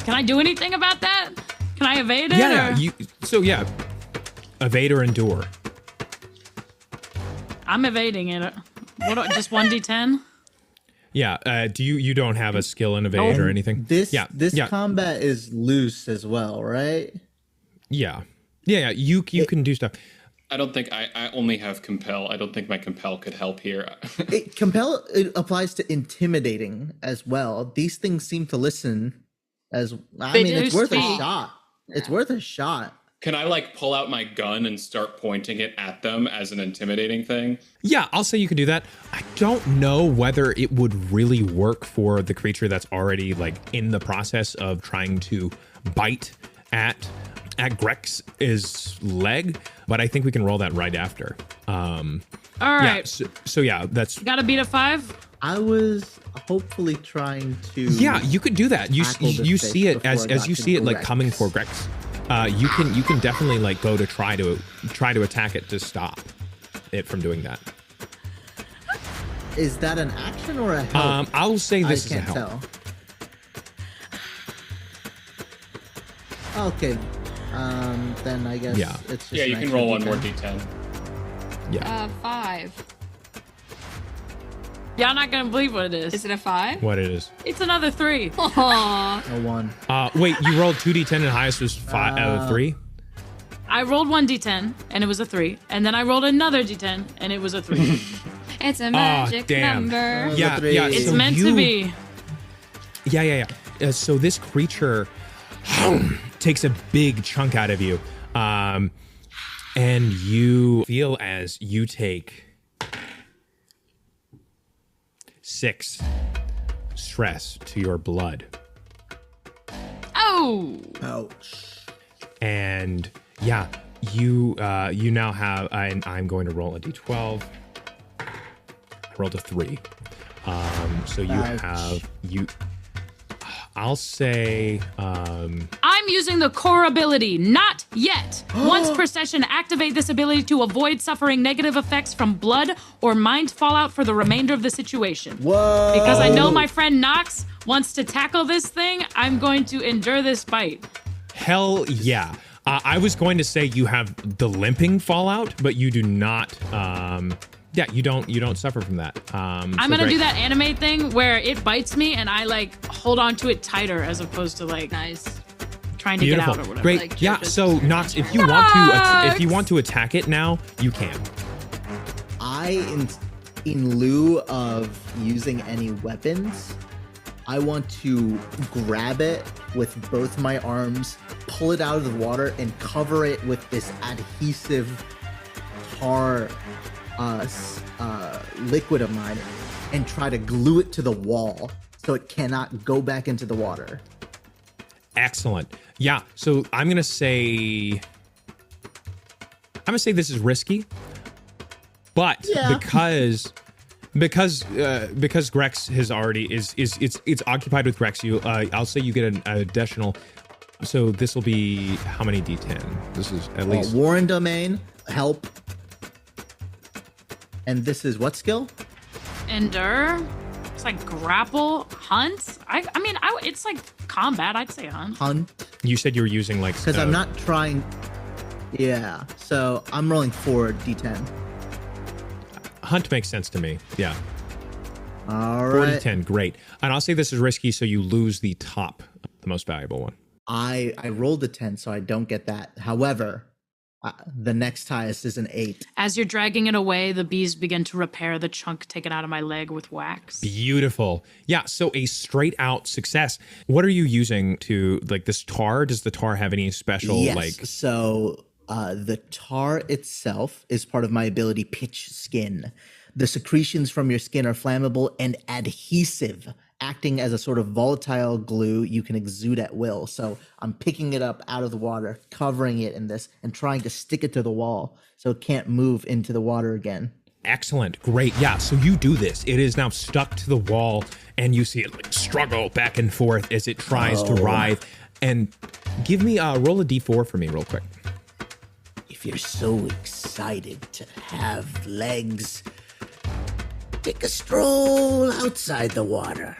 Can I do anything about that? Can I evade it? Yeah, evade or endure. I'm evading it. Just 1d10? Yeah. Do you don't have a skill in evade or anything? This combat is loose as well, right? Yeah. You can do stuff. I don't think I only have compel. I don't think my compel could help here. Compel it applies to intimidating as well. These things seem to listen as it's worth a shot. It's worth a shot. Can I pull out my gun and start pointing it at them as an intimidating thing? Yeah, I'll say you can do that. I don't know whether it would really work for the creature that's already in the process of trying to bite at Grex's leg, but I think we can roll that right after. All right. Yeah, so yeah, that's... You gotta beat a 5? I was hopefully trying to... Yeah, you could do that. You see it as you see it coming for Grex. You can definitely go to try to attack it to stop it from doing that. Is that an action or a help? I'll say this is a help. Tell. Okay. Then I guess it's just you can roll one more d10. Yeah. 5. Y'all not gonna believe what it is. Is it a 5? What it is? It's another 3. Aww. A 1. Wait, you rolled 2d10 and highest was 5 out of 3? I rolled 1d10 and it was a 3, and then I rolled another d10 and it was a 3. It's a magic damn. number. Yeah, three. yeah. It's so meant to be. Yeah. So this creature takes a big chunk out of you, and you feel as you take 6 stress to your blood, Oh! Ouch. and yeah, you now have. I'm going to roll a d12. I rolled a 3. So you Ouch. have you. I'll say. I'm using the core ability, not yet. Once per session, activate this ability to avoid suffering negative effects from blood or mind fallout for the remainder of the situation. Whoa. Because I know my friend Nox wants to tackle this thing, I'm going to endure this bite. Hell yeah. I was going to say you have the limping fallout, but you do not. Yeah, you don't suffer from that. I'm gonna do that anime thing where it bites me and I like hold on to it tighter as opposed to like Nice. trying to Beautiful. get out or whatever. Great. Like Yeah. JoJo's So Bizarre Nox, if Adventure. you want to attack it now, you can. In lieu of using any weapons, I want to grab it with both my arms, pull it out of the water, and cover it with this adhesive tar liquid of mine, and try to glue it to the wall so it cannot go back into the water. Excellent. Yeah. So I'm gonna say this is risky, but Yeah. because Grex has already it's occupied with Grex. I'll say you get an additional. So this will be how many D10? This is at least Warren domain, help. And this is what skill? Endure. It's like grapple, hunt. I mean, it's like combat. I'd say hunt. Hunt. You said you were using like Because I'm not trying. Yeah, so I'm rolling 4d10. Hunt makes sense to me. Yeah. All 4 right. to 10, great. And I'll say this is risky, so you lose the top, the most valuable one. I rolled a 10, so I don't get that. However, the next highest is an 8. As you're dragging it away, the bees begin to repair the chunk taken out of my leg with wax. Beautiful. Yeah, so a straight out success. What are you using to, like, this tar? Does the tar have any special, Yes. like... So the tar itself is part of my ability Pitch Skin. The secretions from your skin are flammable and adhesive, acting as a sort of volatile glue you can exude at will. So I'm picking it up out of the water, covering it in this, and trying to stick it to the wall so it can't move into the water again. Excellent. Great. Yeah. So you do this. It is now stuck to the wall, and you see it like struggle back and forth as it tries to writhe. And give me roll a d4 for me real quick. If you're so excited to have legs, take a stroll outside the water.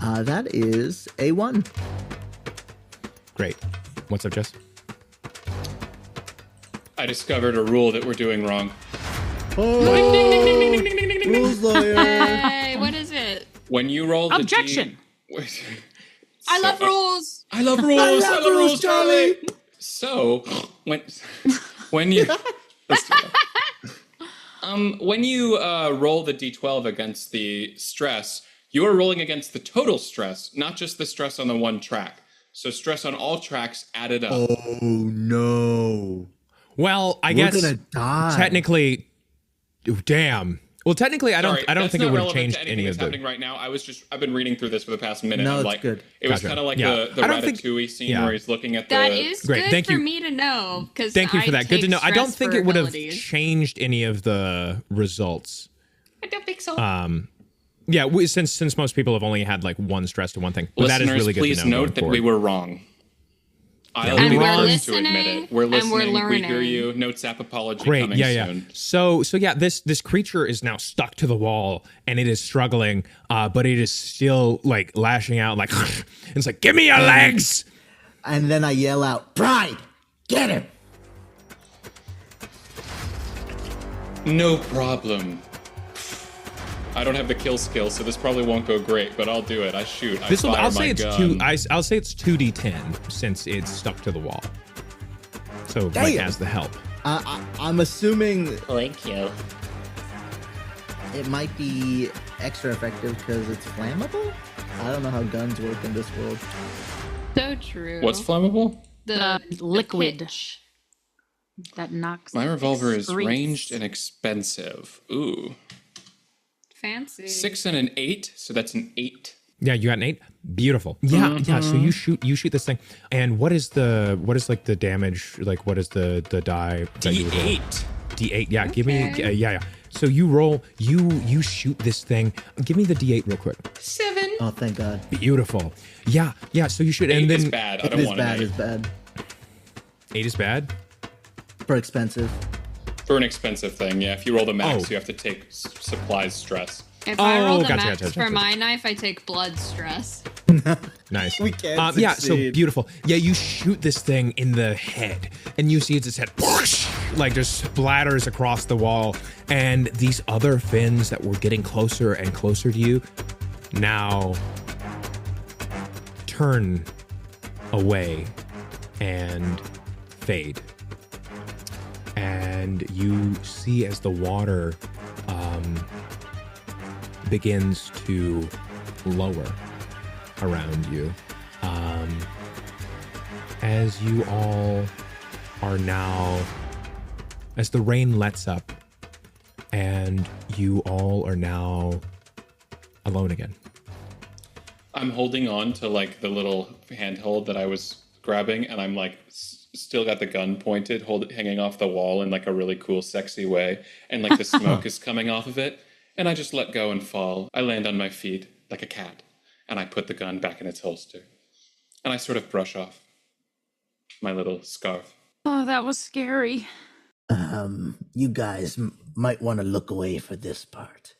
That is a 1. Great. What's up, Jess? I discovered a rule that we're doing wrong. Rules lawyer. Hey, what is it? When you roll the Objection. I love rules. I love rules. I love rules, Charlie. Charlie. So when you let's do that. When you roll the d12 against the stress, you are rolling against the total stress, not just the stress on the one track. So stress on all tracks added up. Oh no. Well, I We're guess gonna die. technically, damn. Well, technically, I don't Sorry, think that's it not would have relevant changed to anything any that's of the. happening right now. I've been reading through this for the past minute. No, I'm it's like, good. It was Gotcha. kind of like Yeah. the I don't think- Ratatouille scene yeah. where he's looking at That the. is Great, good thank for you. me to know because Thank you for that. Good to know. I don't think it would have changed. changed any of the results. I don't think so. Yeah, since most people have only had like one stress to one thing, but Listeners, that is really good please to know. note that we were wrong. I'll And be the we're first to admit listening, it. We're and we're listening. We hear learning. you. Notes app apology Great, coming yeah. soon. So yeah, this creature is now stuck to the wall and it is struggling, but it is still like lashing out, like it's like, give me your legs. And then I yell out, Pride, get him. No problem. I don't have the kill skill, so this probably won't go great, but I'll do it. I shoot. I fire I'll my say it's gun. I'll say it's 2d10 since it's stuck to the wall. So like Damn. as the help. I'm assuming Thank you. it might be extra effective because it's flammable. I don't know how guns work in this world. So true. What's flammable? The liquid pitch. that knocks. My revolver is excretes. ranged and expensive. Ooh. Fancy. 6 and an 8, so that's an 8. Yeah, you got an 8. Beautiful. Yeah, yeah. So you shoot this thing, and what is like the damage? Like what is the die? that you would roll? D8. D8. Yeah, give me. Okay. Yeah. So you roll. You shoot this thing. Give me the D8 real quick. 7. Oh, thank God. Beautiful. Yeah. So you shoot, 8 and is then bad. I It don't is want bad. an 8. It's bad. 8 is bad. For expensive. For an expensive thing, yeah. If you roll the max, Oh. you have to take supplies stress. If I roll the gotcha, max gotcha. for my knife, I take blood stress. Nice. We can't Yeah, so succeed. beautiful. Yeah, you shoot this thing in the head, and you see its head whoosh, like just splatters across the wall, and these other fins that were getting closer and closer to you now turn away and fade. And you see as the water begins to lower around you, as you all are now, as the rain lets up, and you all are now alone again. I'm holding on to like the little handhold that I was grabbing, and I'm like still got the gun pointed, hanging off the wall in like a really cool, sexy way, and like the smoke is coming off of it, and I just let go and fall. I land on my feet like a cat, and I put the gun back in its holster, and I sort of brush off my little scarf. Oh, that was scary. You guys might want to look away for this part.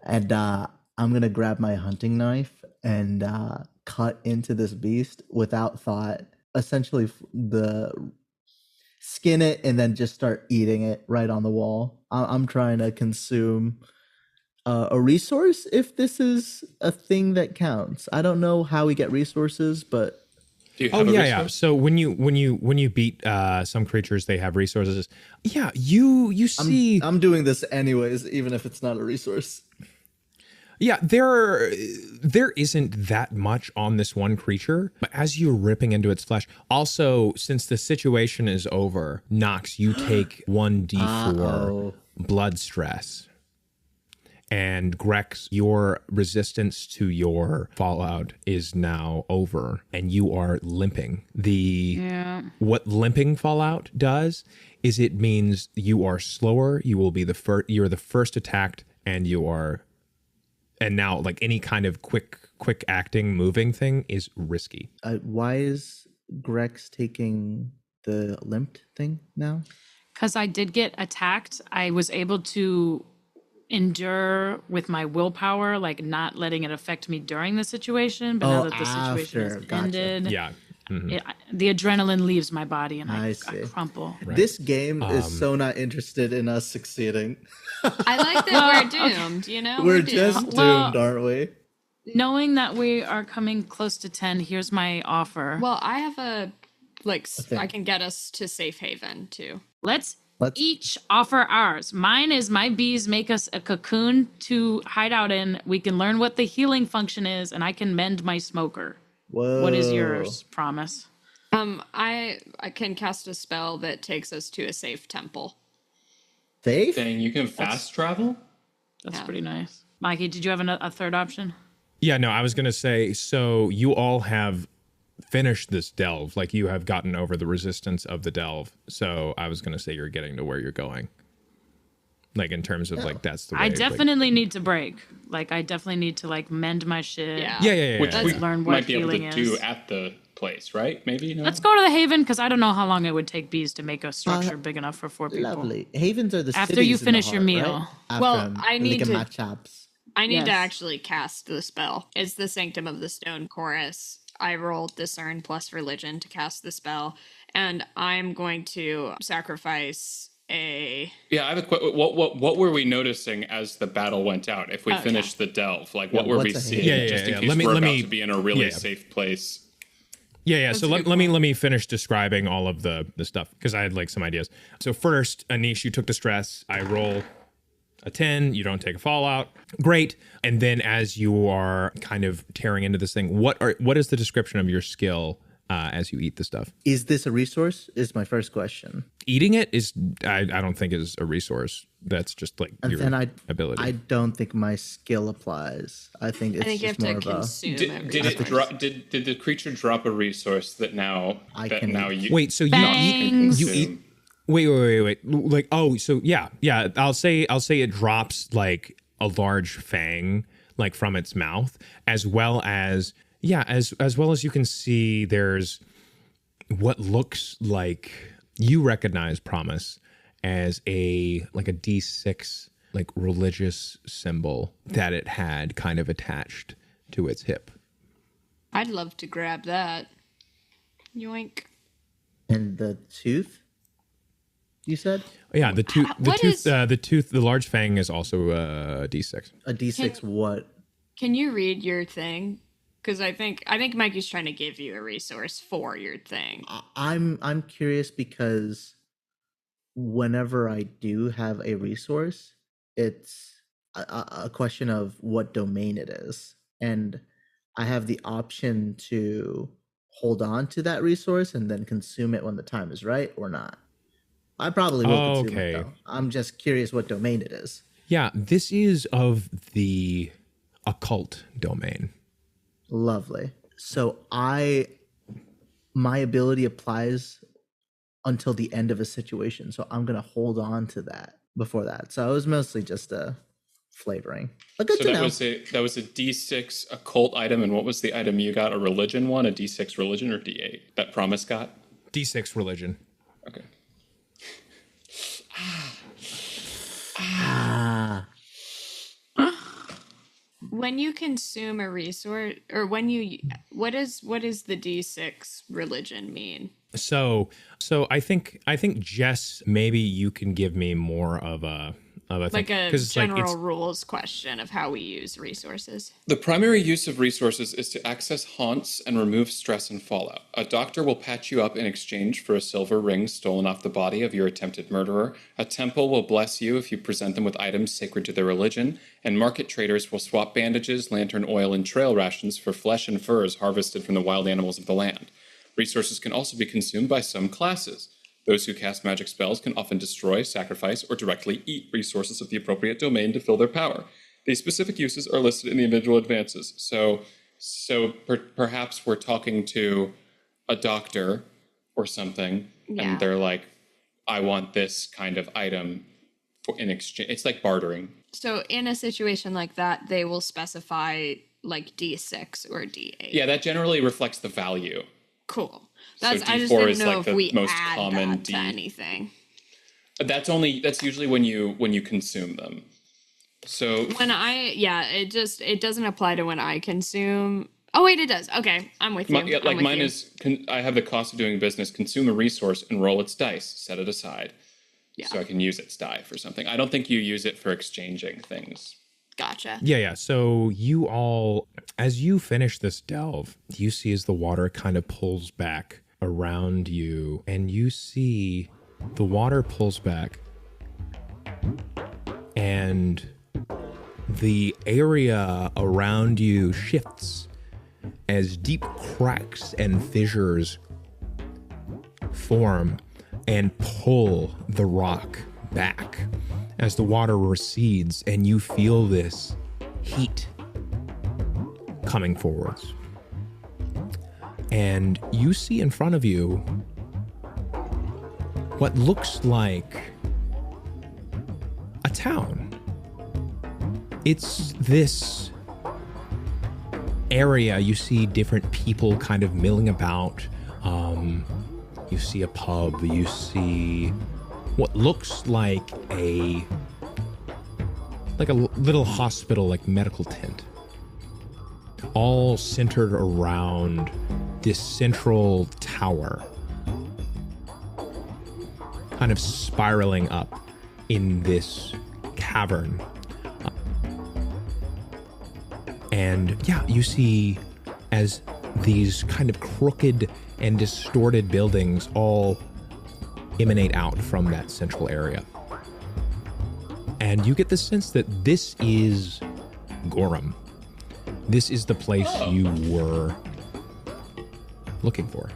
And I'm gonna grab my hunting knife and cut into this beast without thought. Essentially, the skin it and then just start eating it right on the wall. I'm trying to consume a resource, if this is a thing that counts. I don't know how we get resources, but Do you have a yeah. resource? So when you beat some creatures, they have resources. Yeah, you see. I'm doing this anyways, even if it's not a resource. Yeah, there isn't that much on this one creature, but as you're ripping into its flesh, also, since the situation is over, Nox, you take 1d4 Uh-oh. blood stress. And Grex, your resistance to your fallout is now over, and you are limping. What limping fallout does is it means you are slower, you will be you're the first attacked, and now like any kind of quick acting moving thing is risky. Why is Grex taking the limped thing now? Because I did get attacked. I was able to endure with my willpower, like not letting it affect me during the situation. But now that the situation after. has Gotcha. ended, Yeah. the adrenaline leaves my body and I see. crumple. This game is so not interested in us succeeding. I like that we're doomed, you know? We're doomed. just doomed, Well- aren't we? Knowing that we are coming close to 10, here's my offer. Well, I have a, Okay. I can get us to safe haven, too. Let's Let's- each offer ours. Mine is my bees make us a cocoon to hide out in. We can learn what the healing function is, and I can mend my smoker. Whoa. What is yours? Promise. I can cast a spell that takes us to a safe temple. Safe? Dang, you can fast travel? That's Yeah. pretty nice. Mikey, did you have a third option? Yeah, no, I was going to say, so you all have finished this delve, like you have gotten over the resistance of the delve. So I was going to say you're getting to where you're going. Like in terms of like, that's the way. I like- definitely need to break. Like, I definitely need to like mend my shit. Yeah. Yeah. Which Let's we learn what might be able to healing do is. at the place, right? Maybe? No? Let's go to the Haven because I don't know how long it would take bees to make a structure big enough for 4 people. Lovely. Havens are the After cities you in the finish your heart, meal. right? After Well, I'm I need licking to- my chops. I need to Yes. actually cast the spell. It's the Sanctum of the Stone Chorus. I rolled Discern plus Religion to cast the spell, and I'm going to sacrifice a... Yeah, I have a question. What were we noticing as the battle went out? If we finished the delve, like what were we what's a seeing? haven? Yeah. Just in case Let me- we're let about me- to be in a really yeah. safe place. Yeah. So a let good me finish describing all of the stuff because I had like some ideas. So first, Anish, you took the stress. I roll a 10, you don't take a fallout. Great. And then as you are kind of tearing into this thing, what is the description of your skill as you eat the stuff? Is this a resource? Is my first question. Eating it is, I don't think is a resource. That's just like your ability. I don't think my skill applies. I think it's you just have more to of a. consume Did the creature drop a resource that now you wait? So you eat. Wait. Like, oh, so yeah. I'll say it drops like a large fang, like from its mouth, as well as you can see there's what looks like, you recognize Promise as a D6 like religious symbol that it had kind of attached to its hip. I'd love to grab that. Yoink. And the tooth, you said? Yeah, the large fang is also a D6. A D6 what? Can you read your thing? Because I think Mikey's trying to give you a resource for your thing. I'm curious because whenever I do have a resource, it's a question of what domain it is. And I have the option to hold on to that resource and then consume it when the time is right or not. I probably will consume it, though. I'm just curious what domain it is. Yeah, this is of the occult domain. Lovely. So my ability applies until the end of a situation. So I'm going to hold on to that before that. So it was mostly just a flavoring. But good to know. That was a D6 occult item. And what was the item you got? A religion one? A D6 religion or D8? That Promise got? D6 religion. Okay. When you consume a resource, or what does the D6 religion mean? So I think Jess, maybe you can give me more of a like a general rules question of how we use resources. The primary use of resources is to access haunts and remove stress and fallout. A doctor will patch you up in exchange for a silver ring stolen off the body of your attempted murderer. A temple will bless you if you present them with items sacred to their religion. And market traders will swap bandages, lantern oil, and trail rations for flesh and furs harvested from the wild animals of the land. Resources can also be consumed by some classes. Those who cast magic spells can often destroy, sacrifice, or directly eat resources of the appropriate domain to fill their power. These specific uses are listed in the individual advances. So perhaps we're talking to a doctor or something, and they're like, I want this kind of item in exchange. It's like bartering. So in a situation like that, they will specify like D6 or D8. Yeah, that generally reflects the value. Cool. I just didn't know if we most add common that to anything. That's usually when you consume them. So when it doesn't apply to when I consume. Oh wait, it does. Okay, I'm with you. Mine is I have the cost of doing business. Consume a resource and roll its dice. Set it aside. Yeah. So I can use its die for something. I don't think you use it for exchanging things. Gotcha. Yeah. So you all, as you finish this delve, you see as the water kind of pulls back around you, and you see the water pulls back, and the area around you shifts as deep cracks and fissures form and pull the rock back as the water recedes, and you feel this heat coming forwards. And you see in front of you what looks like a town. It's this area. You see different people kind of milling about. You see a pub. You see what looks like a little hospital, like medical tent, all centered around this central tower, kind of spiraling up in this cavern. And yeah, you see as these kind of crooked and distorted buildings all emanate out from that central area. and you get the sense that this is Gorham. This is the place you were looking for.